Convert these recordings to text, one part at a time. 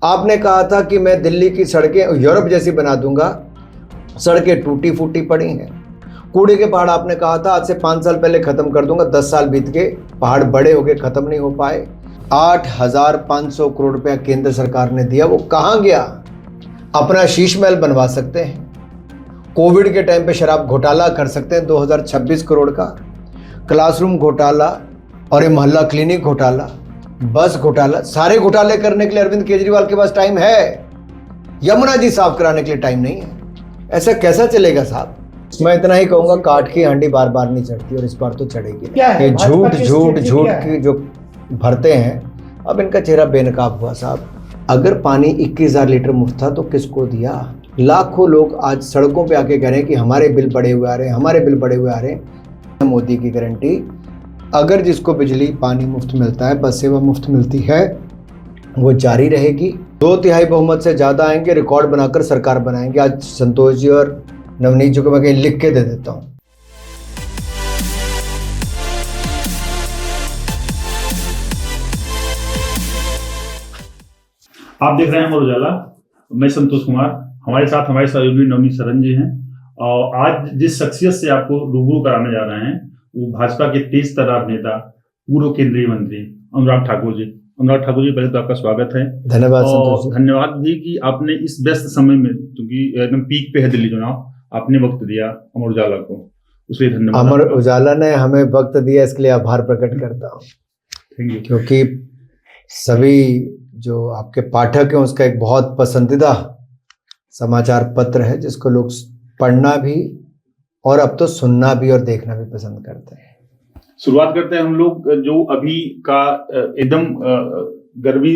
आपने कहा था कि मैं दिल्ली की सड़कें यूरोप जैसी बना दूंगा, सड़कें टूटी फूटी पड़ी हैं। कूड़े के पहाड़ आपने कहा था आज से 5 साल पहले खत्म कर दूंगा, 10 साल बीत गए, पहाड़ बड़े हो गए, खत्म नहीं हो पाए। 8,500 करोड़ रुपया केंद्र सरकार ने दिया, वो कहां गया? अपना शीश महल बनवा सकते हैं, कोविड के टाइम पे शराब घोटाला कर सकते हैं 2026 करोड़ का, क्लासरूम घोटाला और ये मोहल्ला क्लिनिक घोटाला, बस घोटाला, सारे घोटाले करने के लिए अरविंद केजरीवाल के पास टाइम है, यमुना जी साफ कराने के लिए टाइम नहीं है। ऐसा कैसा चलेगा साहब? मैं इतना ही कहूंगा, काठ की हांडी बार बार नहीं चढ़ती और इस बार तो चढ़ेगी। ये झूठ झूठ झूठ की जो भरते हैं, अब इनका चेहरा बेनकाब हुआ साहब। अगर पानी 21,000 लीटर मुफ्त था तो किसको दिया? लाखों लोग आज सड़कों पे आके कह रहे हैं कि हमारे बिल बढ़े हुए आ रहे हैं, हमारे बिल बढ़े हुए आ रहे हैं। मोदी की गारंटी, अगर जिसको बिजली पानी मुफ्त मिलता है, बस सेवा मुफ्त मिलती है, वो जारी रहेगी। 2/3 बहुमत से ज्यादा आएंगे, रिकॉर्ड बनाकर सरकार बनाएंगे। आज संतोष जी और नवनीत जी को मैं कहीं लिख के दे देता हूँ। आप देख रहे हैं अमर उजाला, मैं संतोष कुमार, हमारे साथ हमारे सहयोगी नवनीत सरन जी हैं। और आज जिस शख्सियत से आपको रूबरू कराने जा रहे हैं वो भाजपा के तेज तर्रार नेता, पूर्व केंद्रीय मंत्री अनुराग ठाकुर जी। अनुराग ठाकुर जी, पहले तो आपका स्वागत है। धन्यवाद संतोष जी। धन्यवाद भी कि आपने इस व्यस्त समय में, क्योंकि एकदम पीक पे है दिल्ली चुनाव, आपने वक्त दिया अमर उजाला को, उसके लिए धन्यवाद। अमर उजाला ने हमें वक्त दिया, इसके लिए आभार प्रकट करता हूँ। Thank you. क्योंकि सभी जो आपके पाठक हैं उसका एक बहुत पसंदीदा समाचार पत्र है, जिसको लोग पढ़ना भी और अब तो सुनना भी और देखना भी पसंद करते हैं। शुरुआत करते हैं हम लोग, जो अभी का एकदम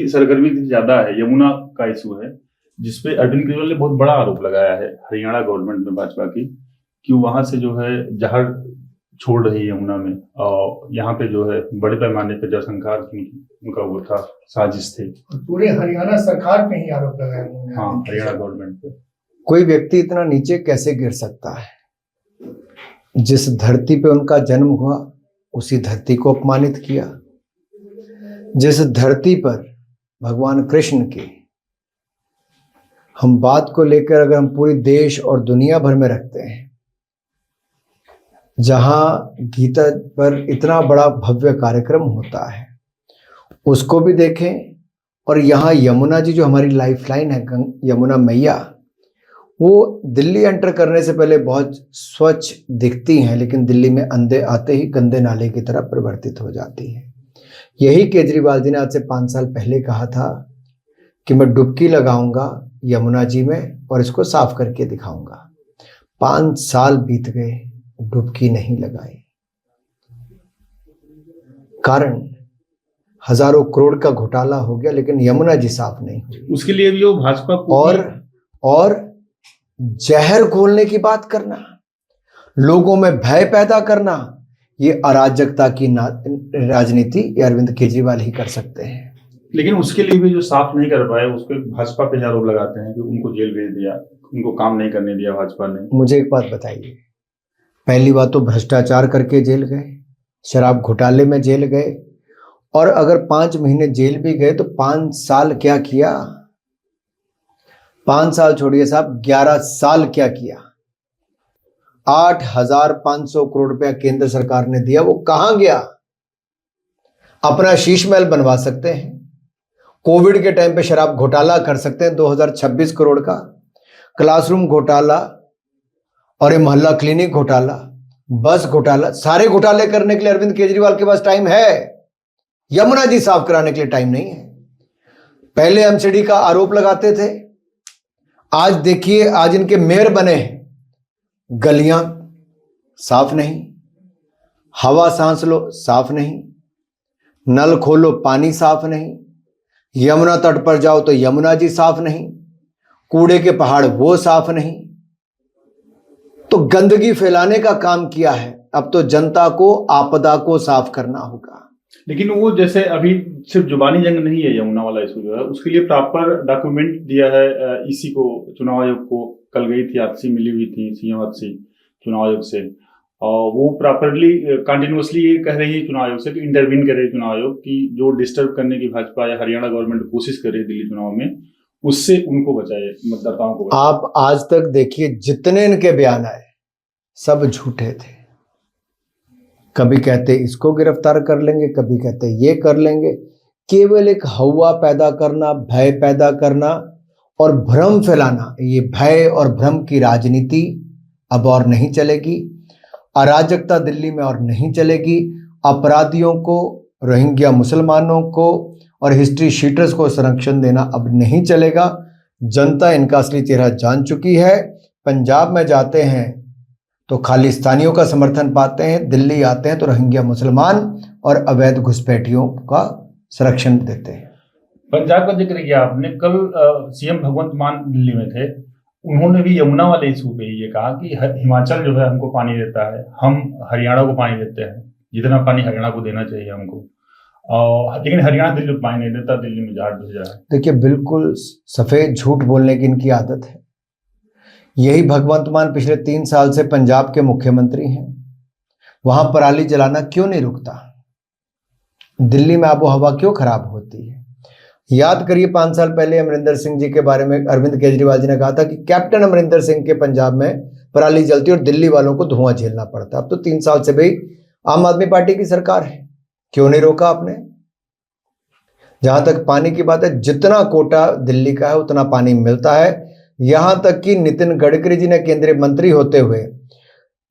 सरगर्मी ज्यादा है, यमुना का इशू है, जिसपे अरविंद केजरीवाल ने बहुत बड़ा आरोप लगाया है हरियाणा गवर्नमेंट में भाजपा की, कि वहां से जो है जहर छोड़ रही है यमुना में, और यहाँ पे जो है बड़े पैमाने पे जनसंहार की उनका वो था, साजिश थी। पूरे हरियाणा सरकार पे ही आरोप लगाया उन्होंने। हाँ, हरियाणा गवर्नमेंट पे। कोई व्यक्ति इतना नीचे कैसे गिर सकता है? जिस धरती पे उनका जन्म हुआ उसी धरती को अपमानित किया। जिस धरती पर भगवान कृष्ण की हम बात को लेकर अगर हम पूरी देश और दुनिया भर में रखते हैं, जहां गीता पर इतना बड़ा भव्य कार्यक्रम होता है, उसको भी देखें। और यहाँ यमुना जी जो हमारी लाइफलाइन है, यमुना मैया, वो दिल्ली एंटर करने से पहले बहुत स्वच्छ दिखती हैं, लेकिन दिल्ली में अंधे आते ही गंदे नाले की तरह परिवर्तित हो जाती हैं। यही केजरीवाल जी ने आज से 5 साल पहले कहा था कि मैं डुबकी लगाऊंगा यमुना जी में और इसको साफ करके दिखाऊंगा। 5 साल बीत गए, डुबकी नहीं लगाई। कारण हजारों करोड़ का घोटाला हो गया, लेकिन यमुना जी साफ नहीं हुई। उसके लिए भी वो भाजपा को और जहर घोलने की बात करना, लोगों में भय पैदा करना, ये अराजकता की राजनीति अरविंद केजरीवाल ही कर सकते हैं। लेकिन उसके लिए भी जो साफ नहीं कर पाए, उस पर भाजपा पे आरोप लगाते हैं कि उनको जेल भेज दिया, उनको काम नहीं करने दिया भाजपा ने। मुझे एक बात बताइए, पहली बात तो भ्रष्टाचार करके जेल गए, शराब घोटाले में जेल गए, और अगर 5 महीने जेल भी गए तो 5 साल क्या किया? 5 साल छोड़िए साहब, 11 साल क्या किया? 8,500 करोड़ रुपया केंद्र सरकार ने दिया, वो कहां गया? अपना शीश महल बनवा सकते हैं, कोविड के टाइम पे शराब घोटाला कर सकते हैं 2026 करोड़ का, क्लासरूम घोटाला और ये मोहल्ला क्लिनिक घोटाला, बस घोटाला, सारे घोटाले करने के लिए अरविंद केजरीवाल के पास टाइम है, यमुना जी साफ कराने के लिए टाइम नहीं है। पहले एमसीडी का आरोप लगाते थे, आज देखिए आज इनके मेयर बने, गलियां साफ नहीं, हवा सांस लो साफ नहीं, नल खोलो पानी साफ नहीं, यमुना तट पर जाओ तो यमुना जी साफ नहीं, कूड़े के पहाड़ वो साफ नहीं। तो गंदगी फैलाने का काम किया है, अब तो जनता को आपदा को साफ करना होगा। लेकिन वो जैसे अभी सिर्फ जुबानी जंग नहीं है यमुना वाला इशू जो है, उसके लिए प्रॉपर डॉक्यूमेंट दिया है ईसी को, चुनाव आयोग को। कल गई थी, आपसी मिली हुई थी सीएम आपसी चुनाव आयोग से, और वो प्रॉपरली कंटिन्यूअसली ये कह रही है चुनाव आयोग से कि इंटरवीन करे चुनाव आयोग की जो डिस्टर्ब करने की भाजपा या हरियाणा गवर्नमेंट कोशिश कर रही है दिल्ली चुनाव में, उससे उनको बचाए, मतदाताओं को बचाए। आप आज तक देखिए जितने इनके बयान आए सब झूठे थे। कभी कहते इसको गिरफ्तार कर लेंगे, कभी कहते ये कर लेंगे। केवल एक हवा पैदा करना, भय पैदा करना और भ्रम फैलाना। ये भय और भ्रम की राजनीति अब और नहीं चलेगी। अराजकता दिल्ली में और नहीं चलेगी। अपराधियों को, रोहिंग्या मुसलमानों को और हिस्ट्री शीटर्स को संरक्षण देना अब नहीं चलेगा। जनता इनका असली चेहरा जान चुकी है। पंजाब में जाते हैं तो खालिस्तानियों का समर्थन पाते हैं, दिल्ली आते हैं तो रोहिंग्या मुसलमान और अवैध घुसपैठियों का संरक्षण देते हैं। पंजाब का जिक्र किया आपने। कल सीएम भगवंत मान दिल्ली में थे, उन्होंने भी यमुना वाले इशू पे ये कहा कि हिमाचल जो है हमको पानी देता है, हम हरियाणा को पानी देते हैं, जितना पानी हरियाणा को देना चाहिए हमको, लेकिन हरियाणा दिल्ली को पानी नहीं देता, दिल्ली में झाड़ भेज रहा है। देखिए बिल्कुल सफेद झूठ बोलने की इनकी आदत है। यही भगवंत मान पिछले 3 साल से पंजाब के मुख्यमंत्री हैं। वहां पराली जलाना क्यों नहीं रुकता? दिल्ली में आबो हवा क्यों खराब होती है? याद करिए 5 साल पहले अमरिंदर सिंह जी के बारे में अरविंद केजरीवाल जी ने कहा था कि कैप्टन अमरिंदर सिंह के पंजाब में पराली जलती और दिल्ली वालों को धुआं झेलना पड़ता। अब तो 3 साल से भी आम आदमी पार्टी की सरकार है, क्यों नहीं रोका आपने? जहां तक पानी की बात है, जितना कोटा दिल्ली का है उतना पानी मिलता है। यहां तक कि नितिन गडकरी जी ने केंद्रीय मंत्री होते हुए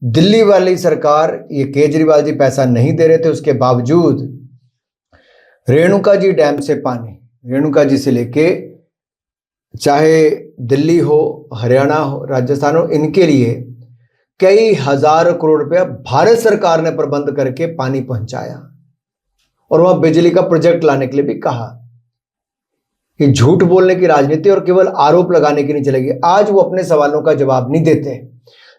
दिल्ली वाली सरकार, ये केजरीवाल जी पैसा नहीं दे रहे थे, उसके बावजूद रेणुका जी डैम से पानी, रेणुका जी से लेके चाहे दिल्ली हो, हरियाणा हो, राजस्थान हो, इनके लिए कई हजार करोड़ रुपया भारत सरकार ने प्रबंध करके पानी पहुंचाया और वहां बिजली का प्रोजेक्ट लाने के लिए भी कहा। कि झूठ बोलने की राजनीति और केवल आरोप लगाने की नहीं चलेगी। आज वो अपने सवालों का जवाब नहीं देते।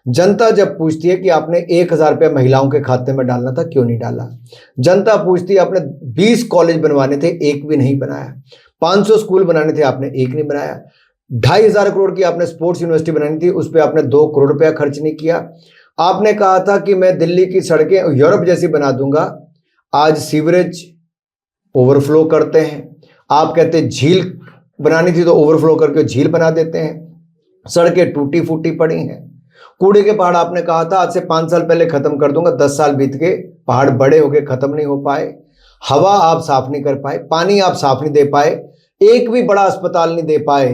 जनता जब पूछती है कि आपने 1000 रुपया महिलाओं के खाते में डालना था, क्यों नहीं डाला? जनता पूछती है आपने 20 कॉलेज बनवाने थे, एक भी नहीं बनाया। 500 स्कूल बनाने थे, आपने एक नहीं बनाया। 2500 करोड़ की आपने स्पोर्ट्स यूनिवर्सिटी बनानी थी, उस पर आपने 2 करोड़ रुपया खर्च नहीं किया। आपने कहा था कि मैं दिल्ली की सड़कें यूरोप जैसी बना दूंगा, आज सीवरेज ओवरफ्लो करते हैं। आप कहते झील बनानी थी तो ओवरफ्लो करके झील बना देते हैं। सड़कें टूटी फूटी पड़ी हैं। कूड़े के पहाड़ आपने कहा था आज से 5 साल पहले खत्म कर दूंगा, 10 साल बीत गए, पहाड़ बड़े हो गए, खत्म नहीं हो पाए। हवा आप साफ नहीं कर पाए, पानी आप साफ नहीं दे पाए, एक भी बड़ा अस्पताल नहीं दे पाए।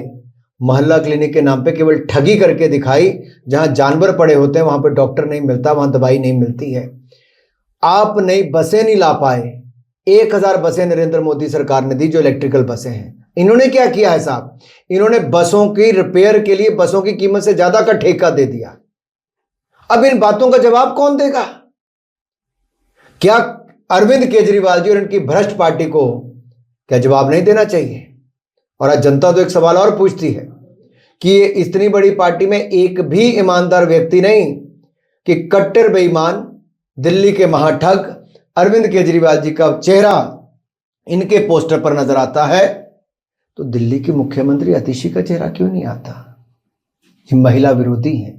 मोहल्ला क्लिनिक के नाम पे केवल ठगी करके दिखाई। जहां जानवर पड़े होते हैं वहां पे डॉक्टर नहीं मिलता, वहां दवाई नहीं मिलती है। आप नई बसें नहीं ला पाए। 1000 बसें नरेंद्र मोदी सरकार ने दी जो इलेक्ट्रिकल बसें हैं। इन्होंने क्या किया है साहब? इन्होंने बसों की रिपेयर के लिए बसों की कीमत से ज्यादा का ठेका दे दिया। अब इन बातों का जवाब कौन देगा? क्या अरविंद केजरीवाल जी और इनकी भ्रष्ट पार्टी को क्या जवाब नहीं देना चाहिए? और आज जनता तो एक सवाल और पूछती है कि ये इतनी बड़ी पार्टी में एक भी ईमानदार व्यक्ति नहीं कि कट्टर बेईमान दिल्ली के महाठग अरविंद केजरीवाल जी का चेहरा इनके पोस्टर पर नजर आता है, तो दिल्ली की मुख्यमंत्री अतिशी का चेहरा क्यों नहीं आता? ये महिला विरोधी हैं।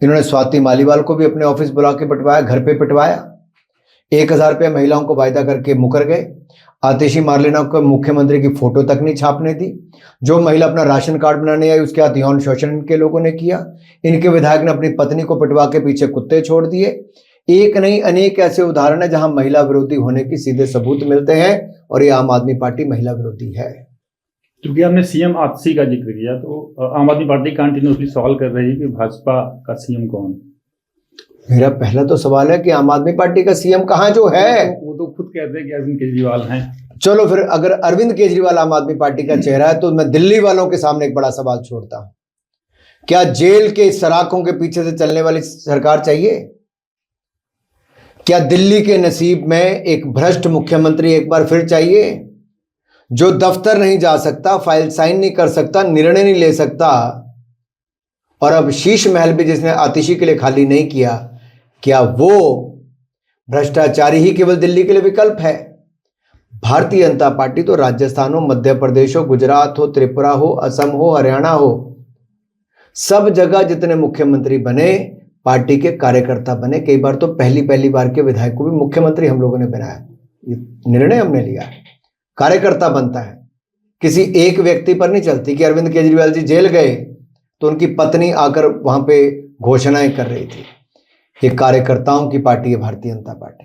इन्होंने स्वाति मालीवाल को भी अपने ऑफिस बुला के पिटवाया, घर पे पिटवाया। 1000 रुपये महिलाओं को वायदा करके मुकर गए। आतिशी मार्लेना को मुख्यमंत्री की फोटो तक नहीं छापने दी। जो महिला अपना राशन कार्ड बनाने आई उसके हाथ यौन शोषण इनके लोगों ने किया। इनके विधायक ने अपनी पत्नी को पिटवा के पीछे कुत्ते छोड़ दिए। एक नहीं अनेक ऐसे उदाहरण है जहां महिला विरोधी होने की सीधे सबूत मिलते हैं, और ये आम आदमी पार्टी महिला विरोधी है। क्योंकि आपने सीएम आतिशी का जिक्र किया, तो आम आदमी पार्टी कंटिन्यूसली सवाल कर रही है कि भाजपा का सीएम कौन? मेरा पहला तो सवाल है कि आम आदमी पार्टी का सीएम कहां जो है? वो तो खुद कहते हैं कि अरविंद केजरीवाल हैं। चलो फिर अगर अरविंद केजरीवाल आम आदमी पार्टी का चेहरा है तो मैं दिल्ली वालों के सामने एक बड़ा सवाल छोड़ता हूं। क्या जेल के सराखों के पीछे से चलने वाली सरकार चाहिए? क्या दिल्ली के नसीब में एक भ्रष्ट मुख्यमंत्री एक बार फिर चाहिए, जो दफ्तर नहीं जा सकता, फाइल साइन नहीं कर सकता, निर्णय नहीं ले सकता? और अब शीश महल भी जिसने आतिशी के लिए खाली नहीं किया, क्या वो भ्रष्टाचारी ही केवल दिल्ली के लिए विकल्प है? भारतीय जनता पार्टी तो राजस्थान हो, मध्य प्रदेश हो, गुजरात हो, त्रिपुरा हो, असम हो, हरियाणा हो, सब जगह जितने मुख्यमंत्री बने पार्टी के कार्यकर्ता बने, कई बार तो पहली बार के विधायक को भी मुख्यमंत्री हम लोगों ने बनाया। ये निर्णय हमने लिया है, कार्यकर्ता बनता है, किसी एक व्यक्ति पर नहीं चलती कि अरविंद केजरीवाल जी जेल गए तो उनकी पत्नी आकर वहां पे घोषणाएं कर रही थी। ये कार्यकर्ताओं की पार्टी है भारतीय जनता पार्टी।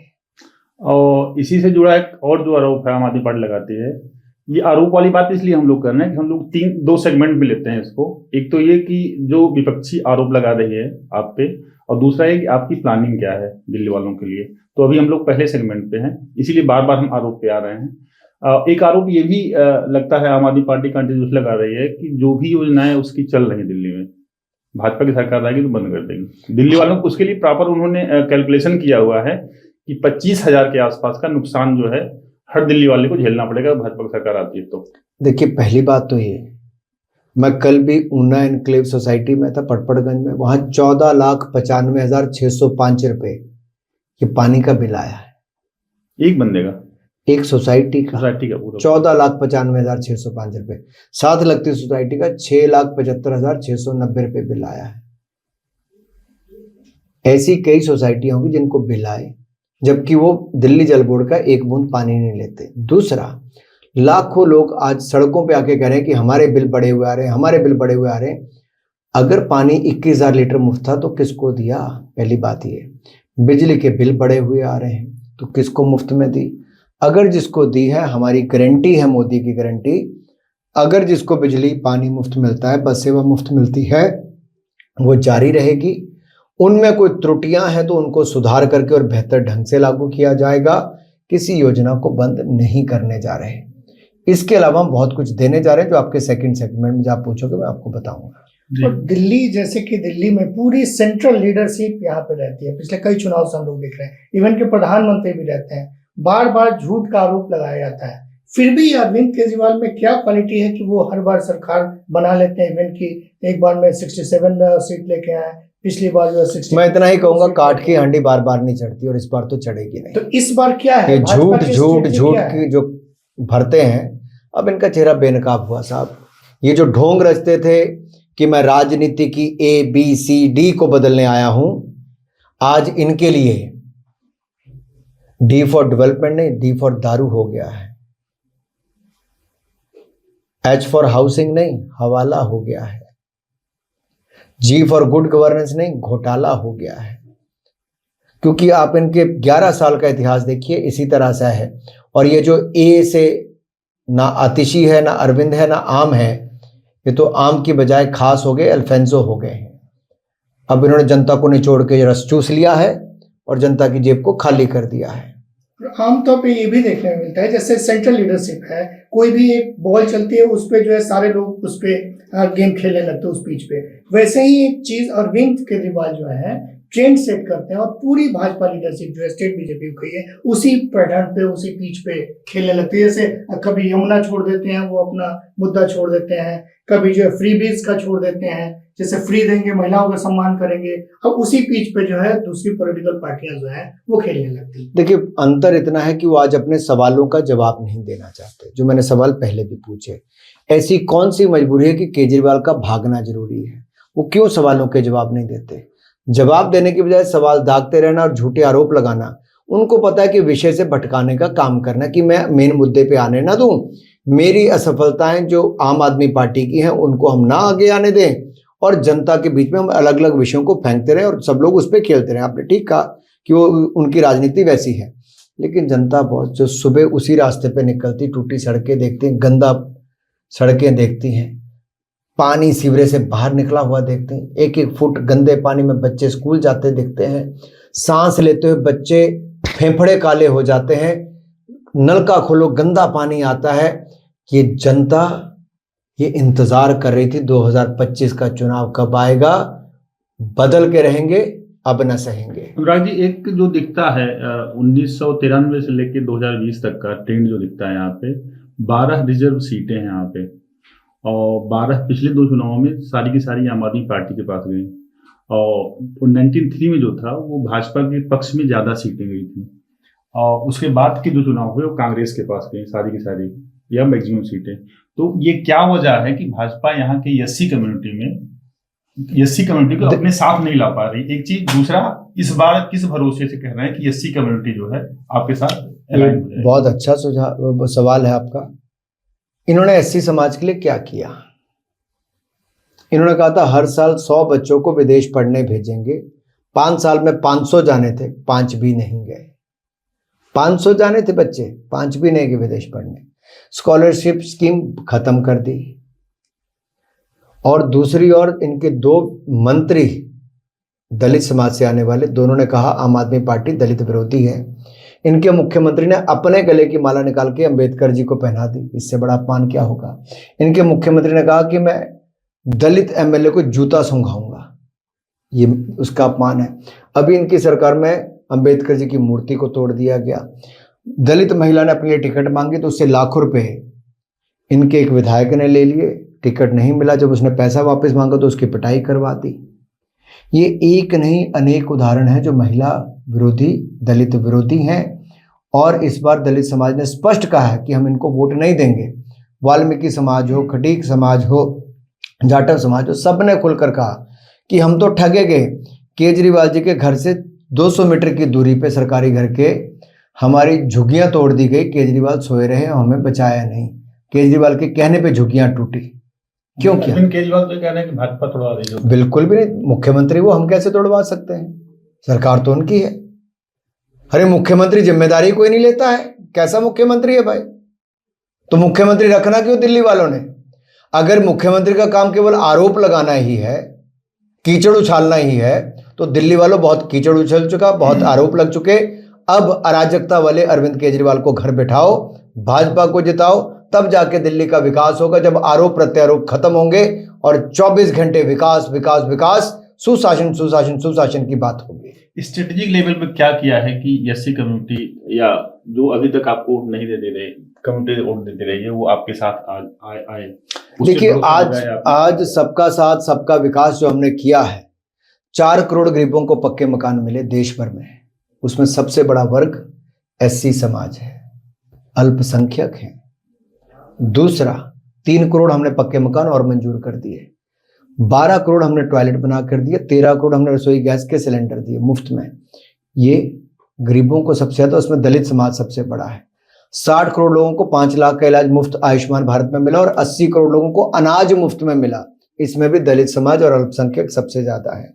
और इसी से जुड़ा एक और जो आरोप है आम आदमी पार्टी लगाती है, ये आरोप वाली बात इसलिए हम लोग कर रहे हैं कि हम लोग दो सेगमेंट में लेते हैं इसको। एक तो ये कि जो विपक्षी आरोप लगा रही है आप पे, और दूसरा है कि आपकी प्लानिंग क्या है दिल्ली वालों के लिए। तो अभी हम लोग पहले सेगमेंट पे हैं, इसीलिए बार बार हम आरोप पे आ रहे हैं। एक आरोप ये भी लगता है आम आदमी पार्टी कंटिन्यूस लगा रही है कि जो भी योजनाएं उसकी चल रही है दिल्ली में, भाजपा की सरकार आएगी तो बंद कर देगी दिल्ली वालों को। उसके लिए प्रॉपर उन्होंने कैलकुलेशन किया हुआ है कि 25,000 के आसपास का नुकसान जो है हर दिल्ली वाले को झेलना पड़ेगा भाजपा की सरकार आती है तो। देखिए, पहली बात तो ये, मैं कल भी ऊना एनक्लेव सोसाइटी में था पटपड़गंज में, वहां 14,95,605 रुपए ये पानी का बिल आया है। एक बंदे का, एक सोसाइटी का पूरा 14,95,605 रुपए। साथ लगती सोसाइटी का 6,75,690 रुपए बिल आया है। ऐसी कई सोसाइटियां होंगी जिनको बिल आए, जबकि वो दिल्ली जल बोर्ड का एक बूंद पानी नहीं लेते। दूसरा, लाखों लोग आज सड़कों पे आके कह रहे हैं कि हमारे बिल बढ़े हुए आ रहे हैं, हमारे बिल बढ़े हुए आ रहे हैं। अगर पानी 21,000 लीटर मुफ्त था तो किसको दिया? पहली बात ये। बिजली के बिल बढ़े हुए आ रहे हैं तो किसको मुफ्त में दी? अगर जिसको दी है, हमारी गारंटी है, मोदी की गारंटी, अगर जिसको बिजली पानी मुफ्त मिलता है, बस सेवा मुफ्त मिलती है, वो जारी रहेगी। उनमें कोई त्रुटियां हैं तो उनको सुधार करके और बेहतर ढंग से लागू किया जाएगा। किसी योजना को बंद नहीं करने जा रहे। इसके अलावा हम बहुत कुछ देने जा रहे हैं, जो आपके सेकंड सेगमेंट में जब आप पूछोगे मैं आपको बताऊंगा। और दिल्ली, जैसे कि दिल्ली में पूरी सेंट्रल लीडरशिप यहाँ पे रहती है, पिछले कई चुनाव से हम लोग देख रहे हैं, इवन के प्रधानमंत्री भी रहते हैं। बार बार झूठ का आरोप लगाया जाता है, फिर भी अरविंद केजरीवाल में क्या क्वालिटी है कि वो हर बार सरकार बना लेते हैं। इवन की एक बार में 67 सीट लेके आए, पिछली बार जो 60। मैं इतना ही कहूंगा, काठ की हांडी बार बार नहीं चढ़ती, और इस बार तो चढ़ेगी नहीं। तो इस बार क्या है? झूठ की जो भरते हैं, अब इनका चेहरा बेनकाब हुआ साहब। ये जो ढोंग रचते थे कि मैं राजनीति की ABCD को बदलने आया हूं, आज इनके लिए D फॉर डेवलपमेंट नहीं, D फॉर दारू हो गया है। H फॉर हाउसिंग नहीं, हवाला हो गया है। G फॉर गुड गवर्नेंस नहीं, घोटाला हो गया है। क्योंकि आप इनके 11 साल का इतिहास देखिए, इसी तरह से है। और ये जो A से ना आतिशी है, ना अरविंद है, ना आम है, ये तो आम की बजाय खास हो गए, अल्फेंसो हो गए हैं। अब इन्होंने जनता को निचोड़ के रस चूस लिया है और जनता की जेब को खाली कर दिया है। आमतौर पे ये भी देखने में मिलता है, जैसे सेंट्रल लीडरशिप है, कोई भी एक बॉल चलती है उस पे जो है सारे लोग उस पे गेम खेलने लगते हैं उस पिच पे। वैसे ही एक चीज अरविंद केजरीवाल जो है ट्रेंड सेट करते हैं, और पूरी भाजपा लीडरशिप जो है स्टेट बीजेपी को है उसी पैटर्न पे, उसी पिच पे खेलने लगती है। जैसे कभी यमुना छोड़ देते हैं, वो अपना मुद्दा छोड़ देते हैं, कभी जो है फ्री बीज का छोड़ देते हैं, जैसे फ्री देंगे महिलाओं का सम्मान करेंगे। अब उसी पिच पे जो है दूसरी पॉलिटिकल पार्टियां जो है वो खेलने लगती है। देखिए, अंतर इतना है कि वो आज अपने सवालों का जवाब नहीं देना चाहते, जो मैंने सवाल पहले भी पूछे। ऐसी कौन सी मजबूरी है कि केजरीवाल का भागना जरूरी है? वो क्यों सवालों के जवाब नहीं देते? जवाब देने की बजाय सवाल दागते रहना और झूठे आरोप लगाना। उनको पता है कि विषय से भटकाने का काम करना, कि मैं मेन मुद्दे पे आने ना दूं। मेरी असफलताएं जो आम आदमी पार्टी की हैं उनको हम ना आगे आने दें, और जनता के बीच में हम अलग अलग विषयों को फेंकते रहें और सब लोग उस पर खेलते रहें। आपने ठीक कहा कि वो उनकी राजनीति वैसी है, लेकिन जनता बहुत जो सुबह उसी रास्ते पे निकलती, टूटी सड़कें देखती हैं, गंदा सड़कें देखती हैं, पानी सीवरेज से बाहर निकला हुआ देखते हैं, एक एक फुट गंदे पानी में बच्चे स्कूल जाते दिखते हैं, सांस लेते हुए बच्चे फेफड़े काले हो जाते हैं, नलका खोलो गंदा पानी आता है। ये जनता ये इंतजार कर रही थी 2025 का चुनाव कब आएगा, बदल के रहेंगे, अब न सहेंगे। अनुराग जी, एक जो दिखता है 1993 से लेकर 2020 तक का ट्रेंड जो दिखता है, यहाँ पे 12 रिजर्व सीटें हैं यहाँ पे, और 12 पिछले 2 चुनावों में सारी की सारी आम आदमी पार्टी के पास गई, और 1993 में जो था वो भाजपा के पक्ष में ज्यादा सीटें गई थी, और उसके बाद के जो चुनाव हुए वो कांग्रेस के पास गई सारी की सारी, या मैक्सिमम सीटें। तो ये क्या वजह है कि भाजपा यहाँ के एससी कम्युनिटी में एससी कम्युनिटी को अपने साथ नहीं ला पा रही, एक चीज। दूसरा, इस बार किस भरोसे से कह रहे हैं कि एससी कम्युनिटी जो है आपके साथ align हो जाए? बहुत अच्छा सुझाव सवाल है आपका। इन्होंने एससी समाज के लिए क्या किया? इन्होंने कहा था हर साल 100 बच्चों को विदेश पढ़ने भेजेंगे। 5 साल में 500 जाने थे, 5 भी नहीं गए। 500 जाने थे बच्चे, 5 भी नहीं गए विदेश पढ़ने। स्कॉलरशिप स्कीम खत्म कर दी। और दूसरी ओर इनके 2 मंत्री दलित समाज से आने वाले, दोनों ने कहा आम आदमी पार्टी दलित विरोधी है। इनके मुख्यमंत्री ने अपने गले की माला निकाल के अंबेडकर जी को पहना दी। इससे बड़ा अपमान क्या होगा? इनके मुख्यमंत्री ने कहा कि मैं दलित एमएलए को जूता सूंघाऊंगा, ये उसका अपमान है। अभी इनकी सरकार में अंबेडकर जी की मूर्ति को तोड़ दिया गया। दलित महिला ने अपने लिए टिकट मांगी तो उससे लाखों रुपए इनके एक विधायक ने ले लिए, टिकट नहीं मिला। जब उसने पैसा वापस मांगा तो उसकी पिटाई करवा दी। ये एक नहीं अनेक उदाहरण हैं जो महिला विरोधी, दलित विरोधी हैं। और इस बार दलित समाज ने स्पष्ट कहा है कि हम इनको वोट नहीं देंगे। वाल्मीकि समाज हो, खटीक समाज हो, जाटव समाज हो, सबने खुलकर कहा कि हम तो ठगे गए। केजरीवाल जी के घर से 200 मीटर की दूरी पे सरकारी घर के हमारी झुग्गियां तोड़ दी गई। केजरीवाल सोए रहे, हमें बचाया नहीं। केजरीवाल के कहने पे झुग्गियां टूटी। क्यों किया? केजरीवाल तो कह रहे हैं कि भाजपा तोड़वा रही है। बिल्कुल भी नहीं। मुख्यमंत्री वो, हम कैसे तोड़वा सकते हैं? सरकार तो उनकी है। अरे मुख्यमंत्री जिम्मेदारी कोई नहीं लेता है, कैसा मुख्यमंत्री है भाई? तो मुख्यमंत्री रखना क्यों दिल्ली वालों ने? अगर मुख्यमंत्री का काम केवल आरोप लगाना ही है, कीचड़ उछालना ही है, तो दिल्ली वालों बहुत कीचड़ उछल चुका, बहुत आरोप लग चुके। अब अराजकता वाले अरविंद केजरीवाल को घर बिठाओ, भाजपा को जिताओ, तब जाके दिल्ली का विकास होगा, जब आरोप प्रत्यारोप खत्म होंगे और 24 घंटे विकास विकास विकास, सुशासन सुशासन सुशासन की बात होगी। स्ट्रेटेजिक लेवल पे क्या किया है कि एससी कम्युनिटी या जो अभी तक आपको वोट नहीं देते रहे, कम्युनिटी वोट देते रही है, वो आपके साथ आए? देखिए, आज सबका साथ सबका विकास जो हमने किया है, 4 करोड़ गरीबों को पक्के मकान मिले देश भर में। उसमें सबसे बड़ा वर्ग एससी समाज है, अल्पसंख्यक है। दूसरा, 3 करोड़ हमने पक्के मकान और मंजूर कर दिए। 12 करोड़ हमने टॉयलेट बना कर दिए। 13 करोड़ हमने रसोई गैस के सिलेंडर दिए मुफ्त में। ये गरीबों को सबसे ज्यादा, उसमें दलित समाज सबसे बड़ा है। 60 करोड़ लोगों को 5 लाख का इलाज मुफ्त आयुष्मान भारत में मिला और 80 करोड़ लोगों को अनाज मुफ्त में मिला। इसमें भी दलित समाज और अल्पसंख्यक सबसे ज्यादा है।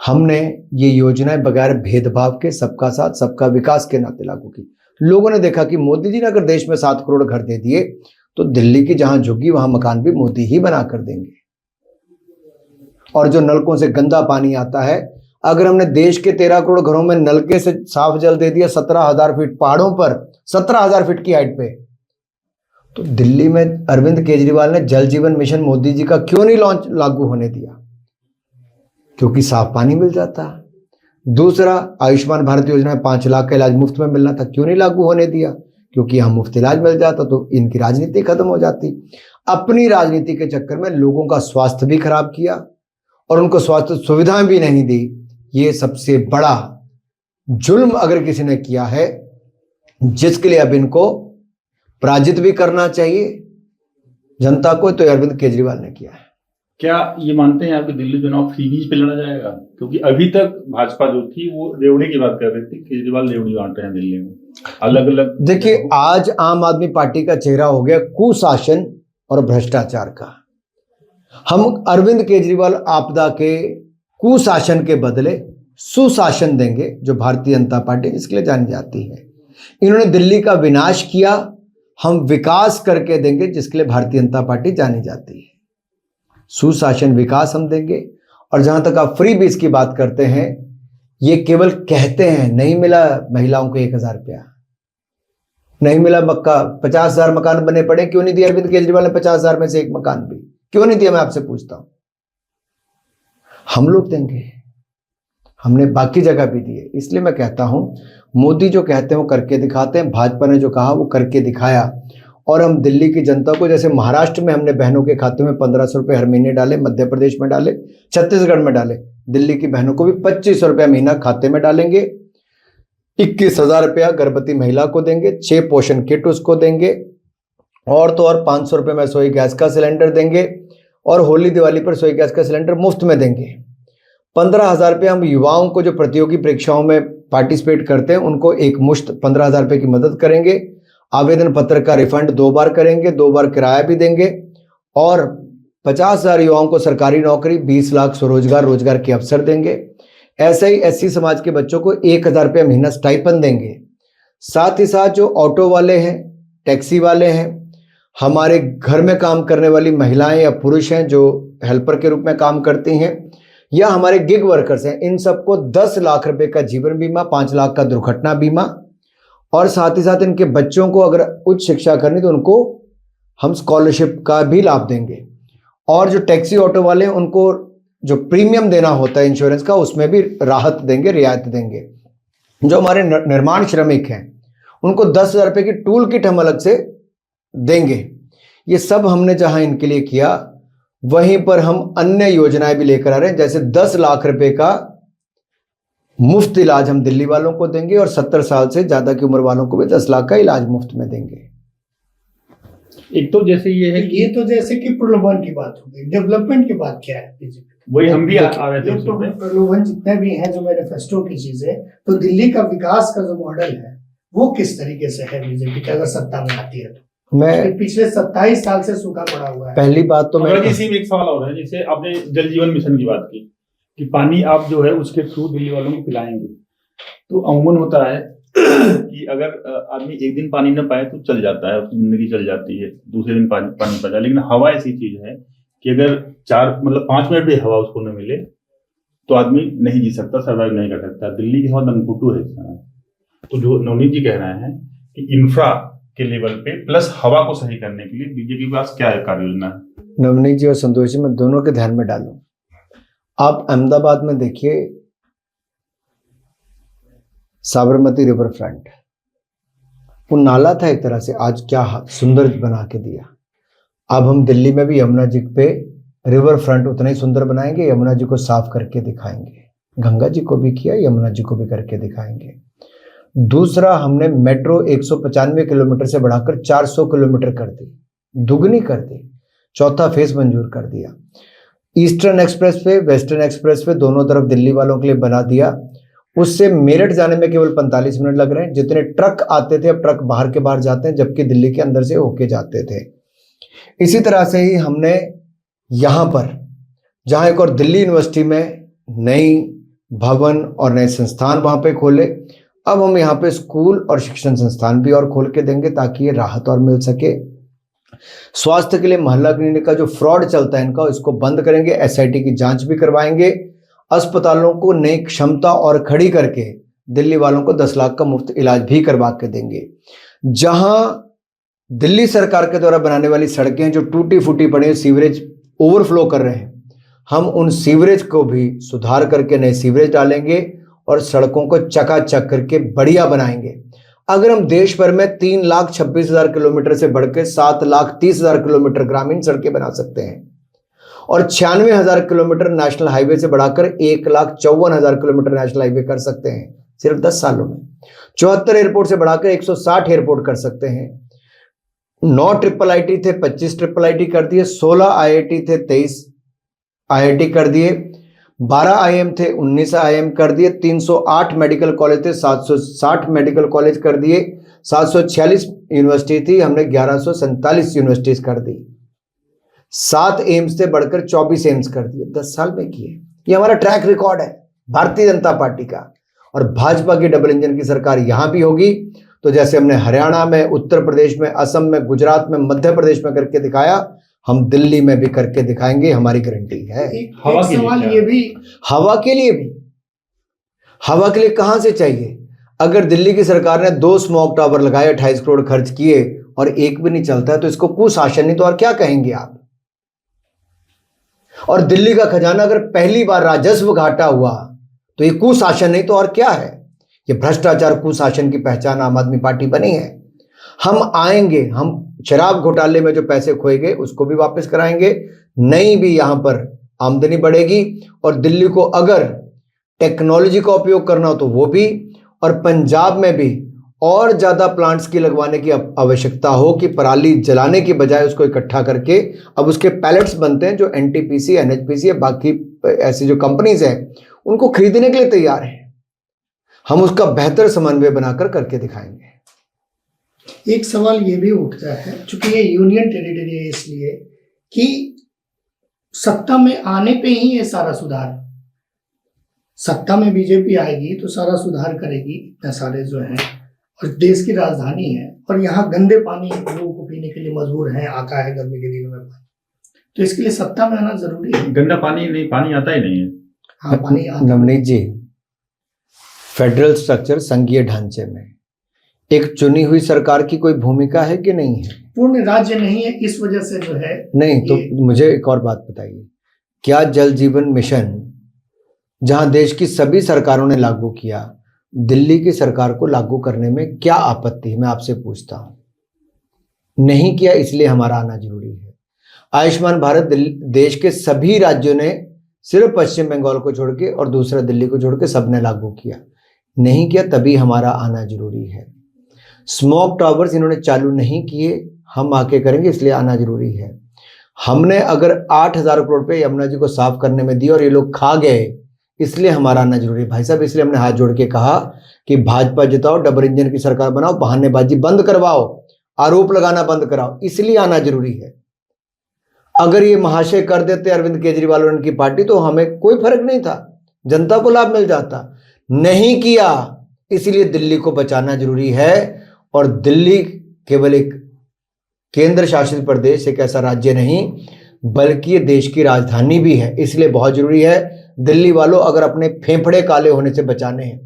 हमने ये योजनाएं बगैर भेदभाव के, सबका साथ सबका विकास के नाते लागू की। लोगों ने देखा कि मोदी जी ने अगर देश में 7 करोड़ घर दे दिए तो दिल्ली की जहां झुग्गी वहां मकान भी मोदी ही बना कर देंगे। और जो नलकों से गंदा पानी आता है, अगर हमने देश के 13 करोड़ घरों में नलके से साफ जल दे दिया 17,000 फीट पहाड़ों पर, 17,000 फीट की हाइट पे, तो दिल्ली में अरविंद केजरीवाल ने जल जीवन मिशन मोदी जी का क्यों नहीं लॉन्च लागू होने दिया? क्योंकि साफ पानी मिल जाता। दूसरा, आयुष्मान भारत योजना में 5 लाख का इलाज मुफ्त में मिलना था, क्यों नहीं लागू होने दिया? क्योंकि यहाँ मुफ्त इलाज मिल जाता तो इनकी राजनीति खत्म हो जाती। अपनी राजनीति के चक्कर में लोगों का स्वास्थ्य भी खराब किया और उनको स्वास्थ्य सुविधाएं भी नहीं दी। ये सबसे बड़ा जुल्म अगर किसी ने किया है, जिसके लिए अब इनको पराजित भी करना चाहिए जनता को, तो अरविंद केजरीवाल ने किया है। क्या ये मानते हैं आपकी दिल्ली चुनाव फ्रीबीज पे लड़ा जाएगा? क्योंकि अभी तक भाजपा जो थी वो रेवड़ी की बात कर रही थी, केजरीवाल रेवड़ी बांट रहे हैं दिल्ली में अलग अलग। देखिए, आज आम आदमी पार्टी का चेहरा हो गया कुशासन और भ्रष्टाचार का। हम अरविंद केजरीवाल आपदा के कुशासन के बदले सुशासन देंगे, जो भारतीय जनता पार्टी जिसके लिए जानी जाती है। इन्होंने दिल्ली का विनाश किया, हम विकास करके देंगे, जिसके लिए भारतीय जनता पार्टी जानी जाती है। सुशासन विकास हम देंगे। और जहां तक आप फ्री बीज की बात करते हैं, ये केवल कहते हैं। नहीं मिला महिलाओं को 1,000 रुपया, नहीं मिला मक्का, 50,000 मकान बने पड़े, क्यों नहीं दिया अरविंद केजरीवाल ने 50,000 में से एक मकान भी? क्यों नहीं दिया? मैं आपसे पूछता हूं। हम लोग देंगे, हमने बाकी जगह भी दिए। इसलिए मैं कहता हूं, मोदी जो कहते हैं वो करके दिखाते हैं। भाजपा ने जो कहा वो करके दिखाया। और हम दिल्ली की जनता को, जैसे महाराष्ट्र में हमने बहनों के खाते में 1,500 रुपये हर महीने डाले, मध्य प्रदेश में डाले, छत्तीसगढ़ में डाले, दिल्ली की बहनों को भी 2,500 रुपया महीना खाते में डालेंगे। 21,000 रुपया गर्भवती महिला को देंगे, 6 पोषण किट उसको देंगे, और तो और 500 रुपये में रसोई गैस का सिलेंडर देंगे। और होली दिवाली पर रसोई गैस का सिलेंडर मुफ्त में देंगे। 15,000 रुपये हम युवाओं को जो प्रतियोगी परीक्षाओं में पार्टिसिपेट करते हैं उनको एक मुश्त 15,000 रुपये की मदद करेंगे। आवेदन पत्र का रिफंड 2 बार करेंगे, 2 बार किराया भी देंगे और 50,000 युवाओं को सरकारी नौकरी, 20 लाख स्वरोजगार रोजगार के अवसर देंगे। ऐसे ही एससी समाज के बच्चों को 1,000 रुपये महीना स्टाइपन देंगे। साथ ही साथ जो ऑटो वाले हैं, टैक्सी वाले हैं, हमारे घर में काम करने वाली महिलाएं या पुरुष हैं जो हेल्पर के रूप में काम करती हैं, या हमारे गिग वर्कर्स हैं, इन सबको 10 लाख रुपए का जीवन बीमा, 5 लाख का दुर्घटना बीमा और साथ ही साथ इनके बच्चों को अगर उच्च शिक्षा करनी तो उनको हम स्कॉलरशिप का भी लाभ देंगे। और जो टैक्सी ऑटो वाले हैं उनको जो प्रीमियम देना होता है इंश्योरेंस का उसमें भी राहत देंगे, रियायत देंगे। जो हमारे निर्माण श्रमिक हैं उनको 10,000 रुपये की टूल किट हम अलग से देंगे। ये सब हमने जहां इनके लिए किया वहीं पर हम अन्य योजनाएं भी लेकर आ रहे हैं, जैसे 10 लाख रुपए का मुफ्त इलाज हम दिल्ली वालों को देंगे और 70 साल से ज्यादा की उम्र वालों को भी 10 लाख का इलाज मुफ्त में देंगे। एक तो जैसे ये है कि ये तो जैसे कि प्रलोभन की बात हो गई, डेवलपमेंट की बात क्या है बीजेपी? वही हम भी आ रहे थे तो प्रलोभन जितने भी हैं जो मैनिफेस्टो की चीजें, तो दिल्ली का विकास का जो मॉडल है वो किस तरीके से है बीजेपी की अगर सत्ता में आती है तो? मैं पिछले 27 साल से सूखा पड़ा हुआ है। पहली बात तो मैं इसी में एक सवाल और है, जैसे आपने जल जीवन मिशन की बात की कि पानी आप जो है उसके थ्रू दिल्ली वालों को पिलाएंगे, तो अमूमन होता है कि अगर आदमी एक दिन पानी न पाए तो चल जाता है, उसकी जिंदगी चल जाती है, दूसरे दिन पानी पा जाए। लेकिन हवा ऐसी चीज है कि अगर 5 मिनट भी हवा उसको न मिले तो आदमी नहीं जी सकता, सर्वाइव नहीं कर सकता। दिल्ली की हवा दमकुटू है इस समय। तो जो नवनीत जी कह रहे हैं कि इंफ्रा के लेवल पे प्लस हवा को सही करने के लिए बीजेपी के पास क्या है कार्य योजना है? नवनीत जी और संतोष जी मैं दोनों के ध्यान में डालूं। आप अहमदाबाद में देखिए साबरमती रिवर फ्रंट, वो नाला था एक तरह से, आज क्या सुंदर बना के दिया। अब हम दिल्ली में भी यमुना जी पे रिवर फ्रंट उतना ही सुंदर बनाएंगे, यमुना जी को साफ करके दिखाएंगे। गंगा जी को भी किया, यमुना जी को भी करके दिखाएंगे। दूसरा, हमने मेट्रो 195 किलोमीटर से बढ़ाकर 400 किलोमीटर कर दी, दुगनी कर दी। चौथा फेज मंजूर कर दिया। Eastern express way, western express way दोनों तरफ दिल्ली वालों के लिए बना दिया। उससे मेरठ जाने में केवल 45 मिनट लग रहे हैं। जितने ट्रक आते थे अब ट्रक बाहर के बाहर जाते हैं, जबकि दिल्ली के अंदर से होके जाते थे। इसी तरह से ही हमने यहां पर जहां एक और दिल्ली यूनिवर्सिटी में नई भवन और नए संस्थान वहां पे खोले, अब हम यहाँ पे स्कूल और शिक्षण संस्थान भी और खोल के देंगे ताकि ये राहत और मिल सके। स्वास्थ्य के लिए मोहल्ला क्लिनिक का जो फ्रॉड चलता है इनका, इसको बंद करेंगे। एसआईटी की जांच भी करवाएंगे। अस्पतालों को नई क्षमता और खड़ी करके दिल्ली वालों को 10 लाख का मुफ्त इलाज भी करवा के देंगे। जहां दिल्ली सरकार के द्वारा बनाने वाली सड़कें जो टूटी फूटी पड़ी, सीवरेज ओवरफ्लो कर रहे हैं, हम उन सीवरेज को भी सुधार करके नए सीवरेज डालेंगे और सड़कों को चकाचक करके बढ़िया बनाएंगे। अगर हम देश भर में 3,26,000 किलोमीटर से बढ़ के 7,30,000 किलोमीटर ग्रामीण सड़कें बना सकते हैं और 96,000 किलोमीटर नेशनल हाईवे से बढ़ाकर 1,54,000 किलोमीटर नेशनल हाईवे कर सकते हैं सिर्फ 10 सालों में। 74 एयरपोर्ट से बढ़ाकर 160 एयरपोर्ट कर सकते हैं। 9 ट्रिपल आईटी थे, 25 ट्रिपल आईटी कर दिए। 16 आईआईटी थे, 23 आईआईटी कर दिए। 12 आईएम थे, 19 आईएम कर दिए। 308 मेडिकल कॉलेज थे, 760 मेडिकल कॉलेज कर दिए। 746 यूनिवर्सिटी थी, हमने 1147 यूनिवर्सिटीज कर दी। 7 एम्स से बढ़कर 24 एम्स कर दिए 10 साल में किए। ये हमारा ट्रैक रिकॉर्ड है भारतीय जनता पार्टी का। और भाजपा की डबल इंजन की सरकार यहां भी होगी तो जैसे हमने हरियाणा में, उत्तर प्रदेश में, असम में, गुजरात में, मध्य प्रदेश में करके दिखाया, हम दिल्ली में भी करके दिखाएंगे, हमारी गारंटी है। हवा के सवाल ये भी, हवा के लिए भी, हवा के लिए कहां से चाहिए? अगर दिल्ली की सरकार ने 2 स्मोक टावर लगाए, 28 करोड़ खर्च किए और एक भी नहीं चलता है तो इसको कुशासन नहीं तो और क्या कहेंगे आप? और दिल्ली का खजाना अगर पहली बार राजस्व घाटा हुआ तो ये कुशासन नहीं तो और क्या है? ये भ्रष्टाचार कुशासन की पहचान आम आदमी पार्टी बनी है। हम आएंगे, हम शराब घोटाले में जो पैसे खोए गए उसको भी वापस कराएंगे। नई भी यहां पर आमदनी बढ़ेगी और दिल्ली को अगर टेक्नोलॉजी का उपयोग करना हो तो वो भी, और पंजाब में भी और ज्यादा प्लांट्स की लगवाने की आवश्यकता हो कि पराली जलाने की बजाय उसको इकट्ठा करके अब उसके पैलेट्स बनते हैं जो एनटीपीसी, एनएचपीसी या बाकी ऐसी जो कंपनीज हैं उनको खरीदने के लिए तैयार हैं। हम उसका बेहतर समन्वय बनाकर करके दिखाएंगे। एक सवाल ये भी उठता है, चूंकि ये यूनियन टेरिटरी है, इसलिए कि सत्ता में आने पे ही ये सारा सुधार, सत्ता में बीजेपी आएगी तो सारा सुधार करेगी, इतने सारे जो हैं, और देश की राजधानी है और यहाँ गंदे पानी लोगों को पीने के लिए मजबूर हैं, आता है गर्मी के दिनों में, तो इसके लिए सत्ता में आना जरूरी है। गंदा पानी नहीं, पानी आता ही नहीं है। हाँ, पानी आता नवनीत जी, फेडरल स्ट्रक्चर, संघीय ढांचे में एक चुनी हुई सरकार की कोई भूमिका है कि नहीं है? पूर्ण राज्य नहीं है, इस वजह से जो है नहीं। तो मुझे एक और बात बताइए, क्या जल जीवन मिशन जहां देश की सभी सरकारों ने लागू किया, दिल्ली की सरकार को लागू करने में क्या आपत्ति है? मैं आपसे पूछता हूं। नहीं किया, इसलिए हमारा आना जरूरी है। आयुष्मान भारत देश के सभी राज्यों ने सिर्फ पश्चिम बंगाल को छोड़ के और दूसरा दिल्ली को छोड़ के सबने लागू किया। नहीं किया, तभी हमारा आना जरूरी है। स्मोक टावर्स इन्होंने चालू नहीं किए, हम आके करेंगे, इसलिए आना जरूरी है। हमने अगर 8,000 करोड़ रुपए यमुना जी को साफ करने में दिए और ये लोग खा गए, इसलिए हमारा आना जरूरी है। भाई साहब, इसलिए हमने हाथ जोड़ के कहा कि भाजपा जिताओ, डबल इंजन की सरकार बनाओ, बहानेबाजी बंद करवाओ, आरोप लगाना बंद कराओ, इसलिए आना जरूरी है। अगर ये महाशय कर देते अरविंद केजरीवाल और उनकी पार्टी तो हमें कोई फर्क नहीं था, जनता को लाभ मिल जाता। नहीं किया, इसलिए दिल्ली को बचाना जरूरी है। और दिल्ली केवल एक केंद्र शासित प्रदेश, एक ऐसा राज्य नहीं, बल्कि ये देश की राजधानी भी है, इसलिए बहुत जरूरी है। दिल्ली वालों, अगर अपने फेफड़े काले होने से बचाने हैं,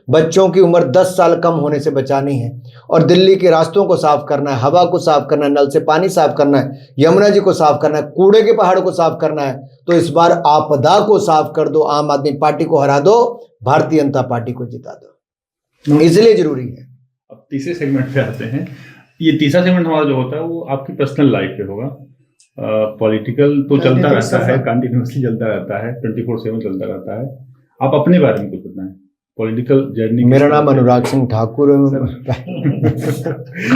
बच्चों की उम्र 10 साल कम होने से बचानी है, और दिल्ली के रास्तों को साफ करना है, हवा को साफ करना है, नल से पानी साफ करना है, यमुना जी को साफ करना है, कूड़े के पहाड़ को साफ करना है, तो इस बार आपदा को साफ कर दो, आम आदमी पार्टी को हरा दो, भारतीय जनता पार्टी को जिता दो, इसलिए जरूरी है। अब तीसरे सेगमेंट पे आते हैं। ये तीसरा सेगमेंट हमारा जो होता है वो आपकी पर्सनल लाइफ पे होगा। पॉलिटिकल तो चलता रहता है, कंटिन्यूसली चलता रहता है, 24/7 चलता रहता है। आप अपने बारे में कुछ बताएं, पॉलिटिकल जर्नी। मेरा नाम अनुराग सिंह ठाकुर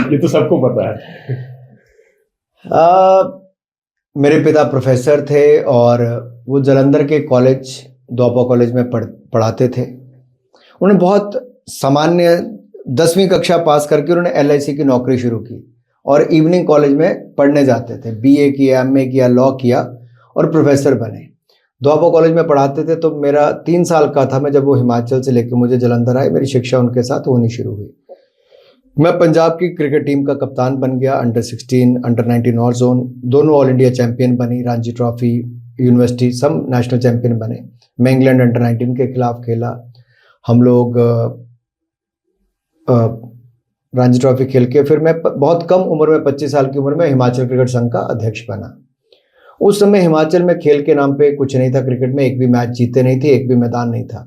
ये तो सबको पता है। मेरे पिता प्रोफेसर थे और वो जालंधर के कॉलेज, द्वापा कॉलेज में पढ़ाते थे। उन्होंने बहुत सामान्य 10वीं कक्षा पास करके उन्होंने LIC की नौकरी शुरू की और इवनिंग कॉलेज में पढ़ने जाते थे। BA किया, MA किया, लॉ किया और प्रोफेसर बने। द्वापा कॉलेज में पढ़ाते थे। तो मेरा 3 साल का था मैं जब वो हिमाचल से लेकर मुझे जालंधर आए, मेरी शिक्षा उनके साथ होनी शुरू हुई। मैं पंजाब की क्रिकेट टीम का कप्तान बन गया, अंडर 16, अंडर 19 नॉर्थ जोन, दोनों ऑल इंडिया चैंपियन बनी, रणजी ट्रॉफी, यूनिवर्सिटी, सब नेशनल चैंपियन बने। मैं इंग्लैंड अंडर 19 के खिलाफ खेला। हम लोग रणजी ट्रॉफी खेल के फिर मैं बहुत कम उम्र में, 25 साल की उम्र में, हिमाचल क्रिकेट संघ का अध्यक्ष बना। उस समय हिमाचल में खेल के नाम पे कुछ नहीं था, क्रिकेट में एक भी मैच जीते नहीं थे, एक भी मैदान नहीं था।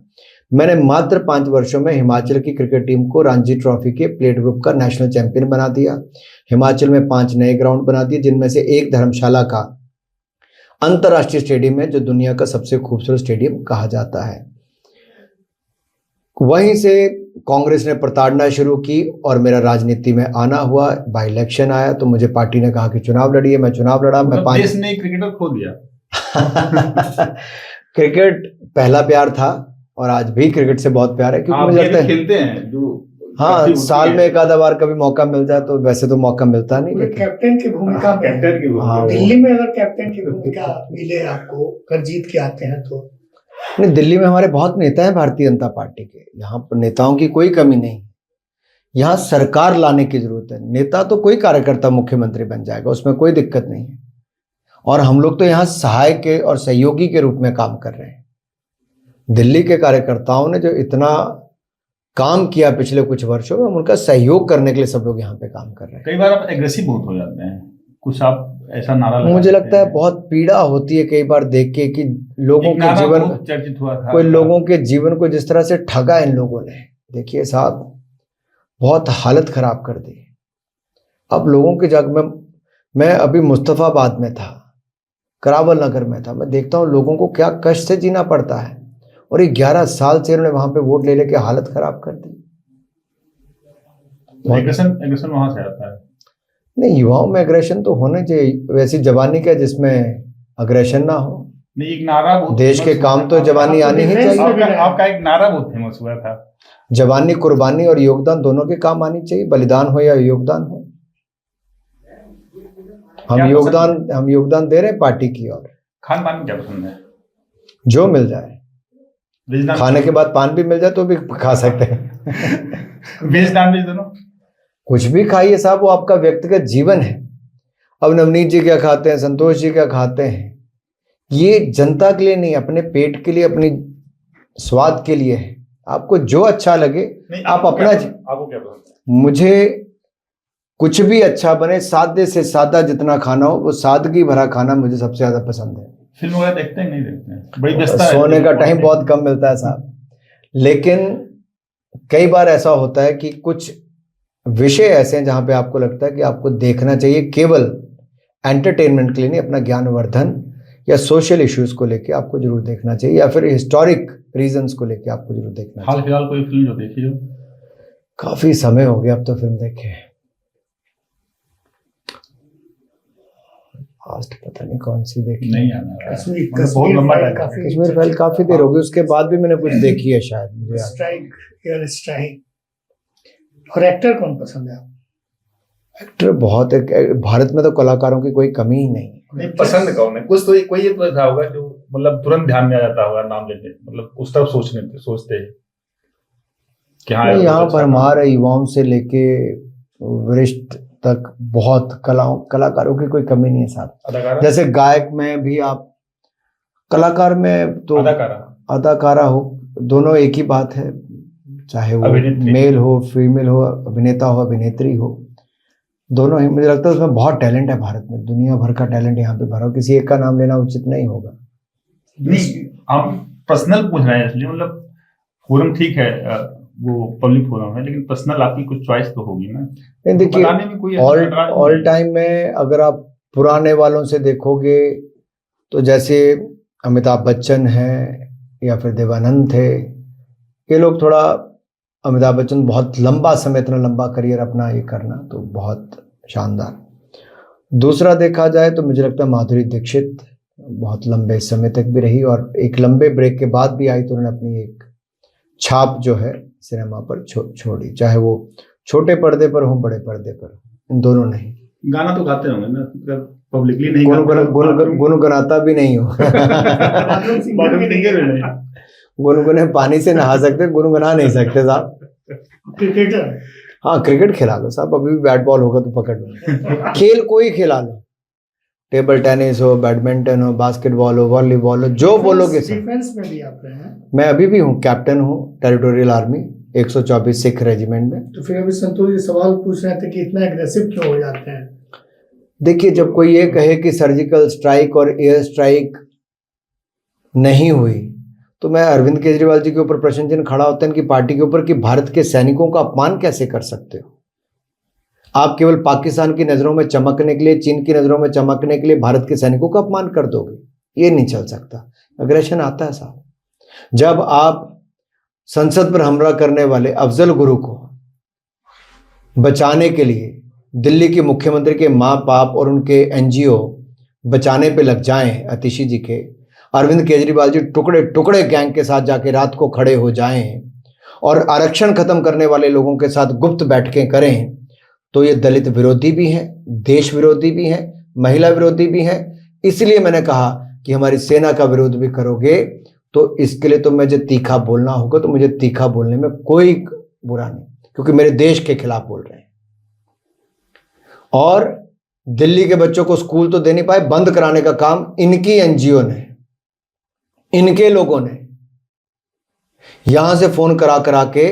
मैंने मात्र 5 वर्षों में हिमाचल की क्रिकेट टीम को रणजी ट्रॉफी के प्लेट ग्रुप का नेशनल चैंपियन बना दिया। हिमाचल में 5 नए ग्राउंड बना दिए, जिनमें से एक धर्मशाला का अंतर्राष्ट्रीय स्टेडियम है, जो दुनिया का सबसे खूबसूरत स्टेडियम कहा जाता है। वहीं से कांग्रेस ने प्रताड़ना शुरू की और मेरा राजनीति में आना हुआ। बाई इलेक्शन आया तो मुझे पार्टी ने कहा कि चुनाव लड़िए, मैं चुनाव लड़ा। मैं देश ने क्रिकेटर खो दिया। क्रिकेट पहला प्यार था और आज भी क्रिकेट से बहुत प्यार है, क्योंकि मुझे लगता है खेलते हैं जो, हाँ, साल में एक आधा बार कभी मौका मिल जाए तो, वैसे तो मौका मिलता नहीं, लेकिन कैप्टन की भूमिका, कैप्टन की भूमिका, दिल्ली में अगर कैप्टन की भूमिका मिले आपको, कर जीत के आते हैं तो। नहीं, दिल्ली में हमारे बहुत नेता हैं भारतीय जनता पार्टी के, यहाँ पर नेताओं की कोई कमी नहीं। यहाँ सरकार लाने की जरूरत है। नेता तो कोई कार्यकर्ता मुख्यमंत्री बन जाएगा, उसमें कोई दिक्कत नहीं है। और हम लोग तो यहाँ सहायक के और सहयोगी के रूप में काम कर रहे हैं। दिल्ली के कार्यकर्ताओं ने जो इतना काम किया पिछले कुछ वर्षों में, हम उनका सहयोग करने के लिए सब लोग यहाँ पे काम कर रहे हैं। कई बार आप एग्रेसिव बहुत हो जाते हैं, कुछ आप ऐसा नारा लगाते हैं। मुझे लगता है बहुत पीड़ा होती है कई बार देख के कि लोगों के जीवन, चर्चित हुआ था, कोई लोगों के जीवन को जिस तरह से ठगा इन लोगों ने। देखिए साहब, बहुत हालत खराब कर दी। अब लोगों के जग में, मैं अभी मुस्तफाबाद में था, करावल नगर में था, मैं देखता हूँ लोगों को क्या कष्ट से जीना पड़ता है। और ये 11 साल से इन्होंने वहां पे वोट ले लेके हालत खराब कर दी। एग्रेशन वहां से आता है। नहीं, युवाओं में एग्रेशन तो होना चाहिए, वैसी जवानी क्या जिसमें अग्रेशन ना हो। नहीं, एक नारा बहुत देश के काम तो जवानी आनी ही चाहिए। आपका एक नारा बहुत फेमस हुआ था, जवानी, कुर्बानी और योगदान दोनों के काम आनी चाहिए, बलिदान हो या योगदान हो। हम योगदान दे रहे हैं पार्टी की ओर। खान पान क्या पसंद है? जो मिल जाए, खाने के बाद पान भी मिल जाए तो भी खा सकते हैं। वेज नॉन वेज दोनों, कुछ भी खाइए साहब, वो आपका व्यक्तिगत जीवन है। अब नवनीत जी क्या खाते हैं, संतोष जी क्या खाते हैं, ये जनता के लिए नहीं, अपने पेट के लिए, अपनी स्वाद के लिए है। आपको जो अच्छा लगे आप अपना। आपको क्या पसंद है? मुझे कुछ भी अच्छा बने, सादे से सादा जितना खाना हो, वो सादगी भरा खाना मुझे सबसे ज्यादा पसंद है। फिल्म वगैरह देखते हैं नहीं देखते हैं? बड़ी व्यस्तता है, सोने का टाइम बहुत कम मिलता है साहब, लेकिन कई बार ऐसा होता है कि कुछ विषय ऐसे हैं जहां पे आपको लगता है कि आपको देखना चाहिए, केवल एंटरटेनमेंट के लिए नहीं, अपना ज्ञानवर्धन या सोशल इश्यूज को लेके आपको जरूर देखना चाहिए, या फिर हिस्टोरिक रीजंस को लेके आपको जरूर देखना चाहिए। हाल फिलहाल कोई फिल्म जो देखी हो? काफी समय हो गया अब तो फिल्म देखे, लास्ट पता नहीं कौन सी देखी। नहीं आना रहा है। कश्मीर लंबा फाइल टाइम। कश्मीर फाइल काफी देर हो गई, उसके बाद भी मैंने कुछ देखी है शायद, मुझे याद स्ट्राइक, एयर स्ट्राइक। और एक्टर कौन पसंद है? एक्टर बहुत है भारत में, तो कलाकारों की कोई कमी ही नहीं। नहीं, पसंद कौन है? कुछ तो कोई एक था होगा जो मतलब तुरंत ध्यान में आ जाता होगा नाम लेते, मतलब उस तरफ सोचते हैं कि हाँ यहाँ पर हमारे युवाओं से लेके वरिष्ठ तक बहुत कलाकारों की कोई कमी नहीं है साहब। जैसे गायक में भी आप, कलाकार में तो अदाकारा हो, दोनों एक ही बात है, चाहे वो मेल हो फीमेल हो, अभिनेता हो अभिनेत्री हो, दोनों ही। मुझे लगता है उसमें बहुत टैलेंट है भारत में, दुनिया भर का टैलेंट यहाँ पे भरा हो, किसी एक का नाम लेना उचित नहीं होगा। नहीं, हम पर्सनल पूछ रहे हैं इसलिए, मतलब फोरम ठीक है, वो पब्लिक फोरम है, लेकिन पर्सनल आपकी कुछ चॉइस तो होगी ना। नहीं देखिए, ऑल टाइम में अगर आप पुराने वालों से देखोगे तो जैसे अमिताभ बच्चन है या फिर देवानंद थे, ये लोग थोड़ा, अमिताभ बच्चन बहुत लंबा समय, इतना लंबा करियर अपना ये करना तो बहुत शानदार। दूसरा देखा जाए तो मुझे लगता है माधुरी दीक्षित बहुत लंबे समय तक भी रही, और एक लंबे ब्रेक के बाद भी आई तो उन्होंने अपनी एक छाप जो है सिनेमा पर छोड़ी, चाहे वो छोटे पर्दे पर हो बड़े पर्दे पर, इन दोनों नहीं। गाना तो गाते होंगे ना, पब्लिकली नहीं गुनगुनाता भी नहीं हो। गुनगुने पानी से नहा सकते, गुनगुना नहीं सकते साहब। क्रिकेटर, हाँ क्रिकेट खिला लो साहब, अभी भी बैट बॉल होगा तो पकड़ लो। खेल कोई खिला लो, टेबल टेनिस हो, बैडमिंटन हो, बास्केटबॉल हो, वॉलीबॉल हो, जो बोलोगे सर। डिफेंस में भी आप रहे हैं? मैं अभी भी हूँ, कैप्टन हूँ टेरिटोरियल आर्मी 124 सिख रेजिमेंट में। तो फिर अभी संतोष जी सवाल पूछ रहे थे कि इतना एग्रेसिव क्यों हो जाते हैं? देखिए, जब कोई ये कहे कि सर्जिकल स्ट्राइक और एयर स्ट्राइक नहीं हुई, तो मैं अरविंद केजरीवाल जी के ऊपर प्रश्न चिन्ह खड़ा होता है इनकी पार्टी के ऊपर कि भारत के सैनिकों का अपमान कैसे कर सकते हो आप? केवल पाकिस्तान की नजरों में चमकने के लिए, चीन की नजरों में चमकने के लिए भारत के सैनिकों का अपमान कर दोगे? ये नहीं चल सकता। अग्रेशन आता है साहब जब आप संसद पर हमला करने वाले अफजल गुरु को बचाने के लिए दिल्ली के मुख्यमंत्री के माँ बाप और उनके एनजीओ बचाने पे लग जाएं, आतिशी जी के, अरविंद केजरीवाल जी टुकड़े टुकड़े गैंग के साथ जाके रात को खड़े हो जाएं और आरक्षण खत्म करने वाले लोगों के साथ गुप्त बैठकें करें, तो ये दलित विरोधी भी हैं, देश विरोधी भी हैं, महिला विरोधी भी हैं। इसलिए मैंने कहा कि हमारी सेना का विरोध भी करोगे तो इसके लिए तो मुझे तीखा बोलना होगा, तो मुझे तीखा बोलने में कोई बुरा नहीं, क्योंकि मेरे देश के खिलाफ बोल रहे हैं। और दिल्ली के बच्चों को स्कूल तो दे नहीं पाए, बंद कराने का काम इनकी एनजीओ ने, इनके लोगों ने यहां से फोन करा करा के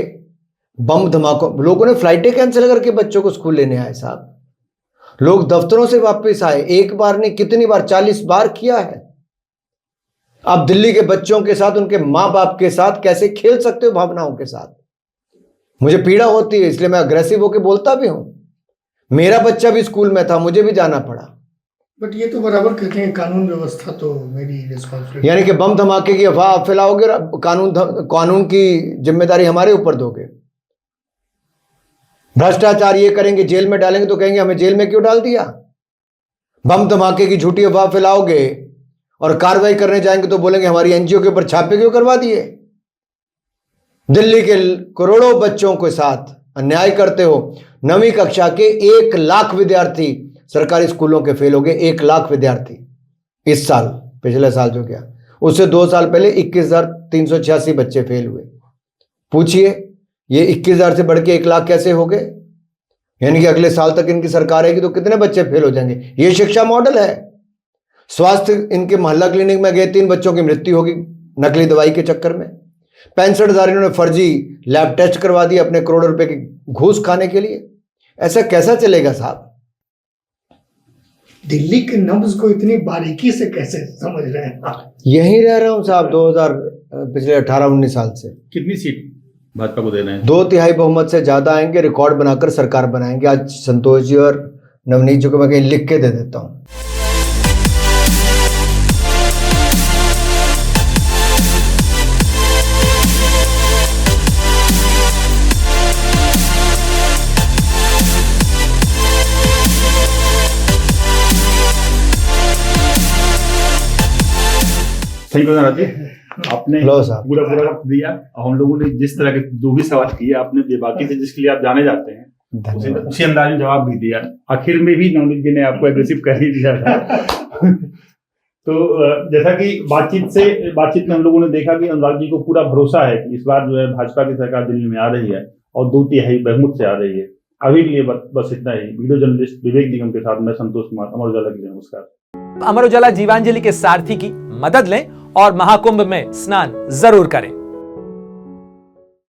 बम धमाकों, लोगों ने फ्लाइटें कैंसिल करके बच्चों को स्कूल लेने आए साहब। लोग दफ्तरों से वापस आए, एक बार नहीं कितनी बार, 40 बार किया है। आप दिल्ली के बच्चों के साथ, उनके मां बाप के साथ कैसे खेल सकते हो भावनाओं के साथ? मुझे पीड़ा होती है, इसलिए मैं अग्रेसिव होकर बोलता भी हूं। मेरा बच्चा भी स्कूल में था, मुझे भी जाना पड़ा। बट ये तो बराबर कहते हैं कानून व्यवस्था तो मेरी रिस्पॉन्सिबिलिटी, यानी कि बम धमाके की अफवाह आप फैलाओगे और कानून की जिम्मेदारी हमारे ऊपर दोगे। भ्रष्टाचार ये करेंगे, जेल में डालेंगे, तो कहेंगे हमें जेल में क्यों डाल दिया। बम धमाके की झूठी अफवाह फैलाओगे और कार्रवाई करने जाएंगे तो बोलेंगे हमारी एनजीओ के ऊपर छापे क्यों करवा दिए। दिल्ली के करोड़ों बच्चों के साथ अन्याय करते हो। 9वीं कक्षा के 1 लाख विद्यार्थी सरकारी स्कूलों के फेल हो गए। 1 लाख विद्यार्थी इस साल, पिछले साल जो गया उससे 2 साल पहले 21,386 बच्चे फेल हुए। पूछिए ये 21,000 से बढ़ के 1 लाख कैसे हो गए। यानी कि अगले साल तक इनकी सरकार आएगी तो कितने बच्चे फेल हो जाएंगे। ये शिक्षा मॉडल है। स्वास्थ्य, इनके मोहल्ला क्लिनिक में गए 3 बच्चों की मृत्यु होगी नकली दवाई के चक्कर में। 65,000 इन्होंने फर्जी लैब टेस्ट करवा दिए अपने करोड़ों रुपए की घूस खाने के लिए। ऐसा कैसा चलेगा साहब। दिल्ली के नब्ज को इतनी बारीकी से कैसे समझ रहे हैं आप? यहीं रह रहा हूं साहब पिछले 18-19 साल से। कितनी सीट भाजपा को दे रहे हैं? 2/3 बहुमत से ज्यादा आएंगे, रिकॉर्ड बनाकर सरकार बनाएंगे। आज संतोष जी और नवनीत जी को मैं कहीं लिख के दे देता हूं। थैंक यू नाराज जी, आपने लो साहब। पूरा वक्त दिया और हम लोगों ने जिस तरह के जो भी सवाल किए आपने बेबाकी से, जिसके लिए आप जाने जाते हैं, उसी अंदाज में जवाब भी दिया। आखिर में भी नवनीत जी ने आपको एग्रेसिव कर ही दिया था। तो जैसा कि बातचीत में हम लोगों ने देखा कि अनुराग जी को पूरा भरोसा है कि इस बार जो है भाजपा की सरकार दिल्ली में आ रही है और 2/3 बहुमत से आ रही है। अभी के लिए बस इतना ही। वीडियो जर्नलिस्ट विवेक निगम के साथ मैं संतोष कुमार, अमर उजाला की नमस्कार। अमर उजाला जीवांजलि के सारथी की मदद लें और महाकुंभ में स्नान जरूर करें।